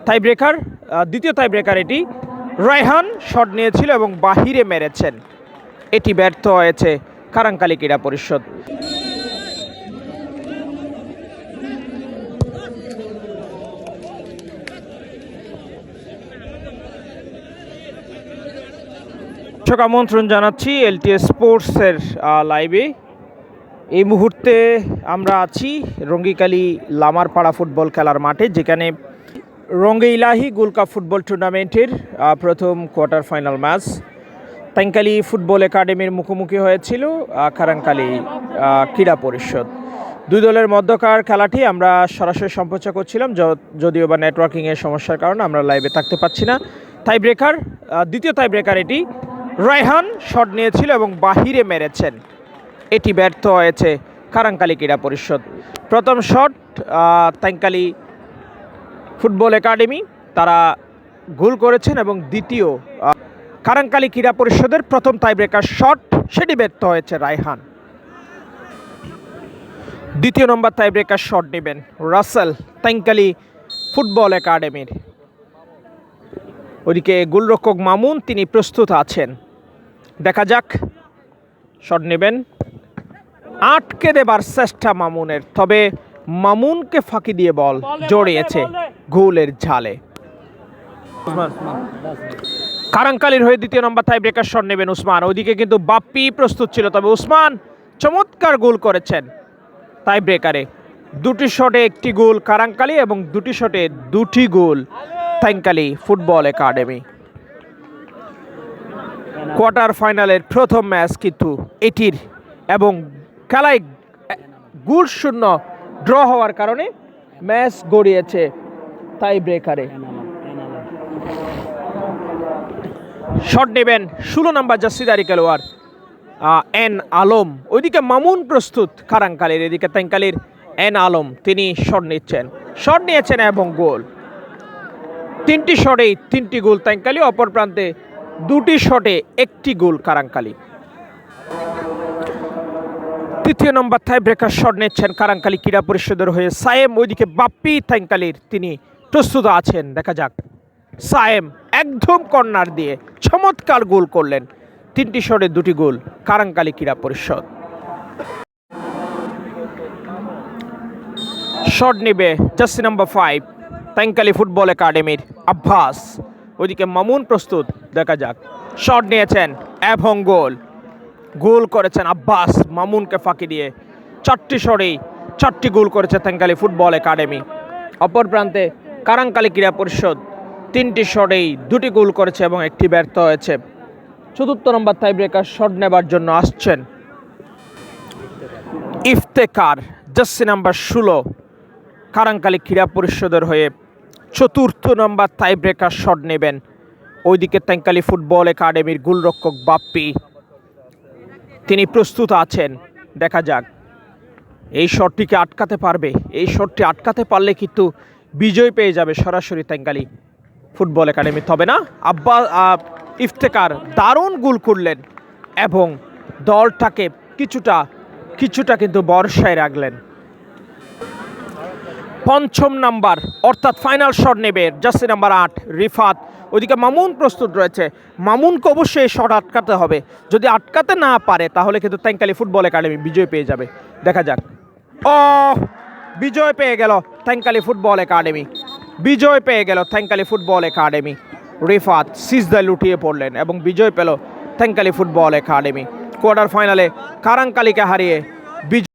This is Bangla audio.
টাই ব্রেকার, দ্বিতীয় টাই ব্রেকার এটি। রায়হান শট নিয়েছিল এবং বাহিরে মেরেছেন, এটি ব্যর্থ হয়েছে কারাঙ্কালী ক্রীড়া পরিষদ। আমন্ত্রণ জানাচ্ছি এলটিএস স্পোর্টসের লাইভে। এই মুহূর্তে আমরা আছি রঙ্গিকালী লামারপাড়া ফুটবল খেলার মাঠে, যেখানে রঙ্গে ইলাহি গোল্ড কাপ ফুটবল টুর্নামেন্টের প্রথম কোয়ার্টার ফাইনাল ম্যাচ তাইংকালী ফুটবল একাডেমির মুখোমুখি হয়েছিল কারাঙ্কালী ক্রীড়া পরিষদ। দুই দলের মধ্যকার খেলাটি আমরা সরাসরি সম্প্রচার করছিলাম, যদিও বা নেটওয়ার্কিংয়ের সমস্যার কারণে আমরা লাইভে থাকতে পারছি না। টাই ব্রেকার, দ্বিতীয় টাই ব্রেকার এটি। রায়হান শট নিয়েছিল এবং বাহিরে মেরেছেন, এটি ব্যর্থ হয়েছে কারাঙ্কালী ক্রীড়া পরিষদ। প্রথম শট তাইংকালী ফুটবল একাডেমি, তারা গোল করেছেন, এবং দ্বিতীয় কারাঙ্কালী ক্রীড়া পরিষদের প্রথম টাই ব্রেকার শট, সেটি ব্যর্থ হয়েছে রায়হান। দ্বিতীয় নম্বর টাই ব্রেকার শট নেবেন রাসেল তাইংকালী ফুটবল একাডেমির। ওদিকে গোলরক্ষক মামুন, তিনি প্রস্তুত আছেন। দেখা যাক শট নেবেন। আটকে দেবার চেষ্টা মামুনের, তবে মামুনকে ফাঁকি দিয়ে বল জড়িয়েছে গোলের ঝালে। কারাঙ্কালীর হয়ে দ্বিতীয় নম্বর টাই ব্রেকার শট নেবেন উসমান। ওইদিকে কিন্তু বাপ্পি প্রস্তুত ছিল, তবে উসমান চমৎকার গোল করেছেন টাই ব্রেকারে। দুটি শটে একটি গোল কারাঙ্কালী এবং দুটি শটে দুটি গোল তাইংকালী ফুটবল একাডেমি। কোয়ার্টার ফাইনালের প্রথম ম্যাচ কিন্তু এটির, এবং খেলায় গোল শূন্য ড্র হওয়ার কারণে ম্যাচ গড়িয়েছে টাই ব্রেকারে। শট নেবেন 16 নম্বর জার্সিধারী খেলোয়াড় এন আলম। ওইদিকে মামুন প্রস্তুত কারাঙ্কালীর, এদিকে তাইংকালীর এন আলম, তিনি শট নিয়েছেন এবং গোল। তিনটি শটেই তিনটি গোল তাইংকালী, অপর প্রান্তে দুটি শটে একটি গোল কারাঙ্কালী। তৃতীয় নম্বর টাই ব্রেকার শট নিচ্ছেন কারাঙ্কালী ক্রীড়া পরিষদের হয়ে সায়েম। ওইদিকে বাপ্পি তাইংকালীর, তিনি প্রস্তুত আছেন। দেখা যাক, সায়েম একদম কর্নার দিয়ে চমৎকার গোল করলেন। তিনটি শটে দুটি গোল কারাঙ্কালী ক্রীড়া পরিষদ। শট নেবে জার্সি নাম্বার 5 তাইংকালী ফুটবল একাডেমির আব্বাস। ওইদিকে মামুন প্রস্তুত, দেখা যাক শট নিয়েছেন এবং গোল করেছেন আব্বাস মামুনকে ফাঁকি দিয়ে। চারটি শটেই চারটি গোল করেছে তাইংকালী ফুটবল একাডেমি। অপর প্রান্তে কারাঙ্কালী ক্রীড়া পরিষদ তিনটি শটেই দুটি গোল করেছে এবং একটি ব্যর্থ হয়েছে। চতুর্থ নম্বর টাই ব্রেকার শট নেবার জন্য আসছেন ইফতেকার, জার্সি নাম্বার 16 কারাঙ্কালী ক্রীড়া পরিষদের হয়ে চতুর্থ নম্বর টাই ব্রেকার শট নেবেন। ওইদিকে তাইংকালী ফুটবল একাডেমির গোলরক্ষক বাপ্পি, তিনি প্রস্তুত আছেন। দেখা যাক এই শটটিকে আটকাতে পারবে। এই শটটি আটকাতে পারলে কিন্তু বিজয় পেয়ে যাবে সরাসরি তাইংকালী ফুটবল একাডেমি। তবে না, ইফতেকার দারুণ গোল করলেন এবং দলটাকে কিছুটা কিন্তু বর্ষায় রাখলেন। পঞ্চম নাম্বার অর্থাৎ ফাইনাল শট নেবে জার্সি নাম্বার 8 রিফাত। ওইদিকে মামুন প্রস্তুত রয়েছে। মামুনকে অবশ্যই শট আটকাতে হবে, যদি আটকাতে না পারে তাহলে কিন্তু তাইংকালী ফুটবল একাডেমি বিজয় পেয়ে যাবে। দেখা যাক, বিজয় পেয়ে গেল তাইংকালী ফুটবল একাডেমি, বিজয় পেয়ে গেল তাইংকালী ফুটবল একাডেমি। রিফাত সিজদায় লুটিয়ে পড়লেন এবং বিজয় পেল তাইংকালী ফুটবল একাডেমি। কোয়ার্টার ফাইনালে কারাঙ্কালীকে হারিয়ে